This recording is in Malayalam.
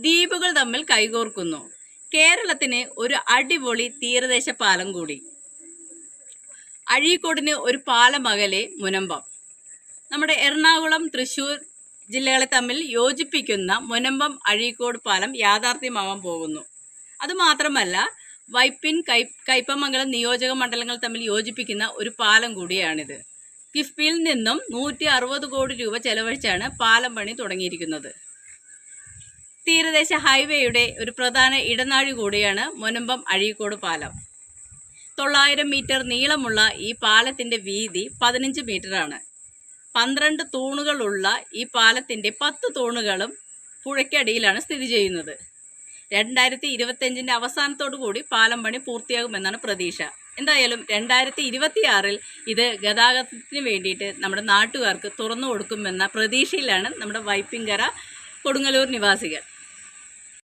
ദ്വീപുകൾ തമ്മിൽ കൈകോർക്കുന്നു. കേരളത്തിന് ഒരു അടിപൊളി തീരദേശ പാലം കൂടി. അഴീക്കോടിന് ഒരു പാലം അകലെ മുനമ്പം. നമ്മുടെ എറണാകുളം, തൃശ്ശൂർ ജില്ലകളെ തമ്മിൽ യോജിപ്പിക്കുന്ന മുനമ്പം അഴീക്കോട് പാലം യാഥാർത്ഥ്യമാവാൻ പോകുന്നു. അതുമാത്രമല്ല, വൈപ്പിൻ കയ്പമംഗലം നിയോജക മണ്ഡലങ്ങൾ തമ്മിൽ യോജിപ്പിക്കുന്ന ഒരു പാലം കൂടിയാണിത്. കിഫ്ബിയിൽ നിന്നും 160 കോടി രൂപ ചെലവഴിച്ചാണ് പാലം പണി തുടങ്ങിയിരിക്കുന്നത്. തീരദേശ ഹൈവേയുടെ ഒരു പ്രധാന ഇടനാഴി കൂടിയാണ് മുനമ്പം അഴീക്കോട് പാലം. 900 മീറ്റർ നീളമുള്ള ഈ പാലത്തിൻ്റെ വീതി 15 മീറ്ററാണ്. 12 തൂണുകളുള്ള ഈ പാലത്തിൻ്റെ 10 തൂണുകളും പുഴയ്ക്കടിയിലാണ് സ്ഥിതി ചെയ്യുന്നത്. 2025 അവസാനത്തോടു കൂടി പാലം പണി പൂർത്തിയാകുമെന്നാണ് പ്രതീക്ഷ. എന്തായാലും 2026 ഇത് ഗതാഗതത്തിന് വേണ്ടിയിട്ട് നമ്മുടെ നാട്ടുകാർക്ക് തുറന്നു കൊടുക്കുമെന്ന പ്രതീക്ഷയിലാണ് നമ്മുടെ വൈപ്പിൻകര കൊടുങ്ങല്ലൂർ നിവാസികൾ.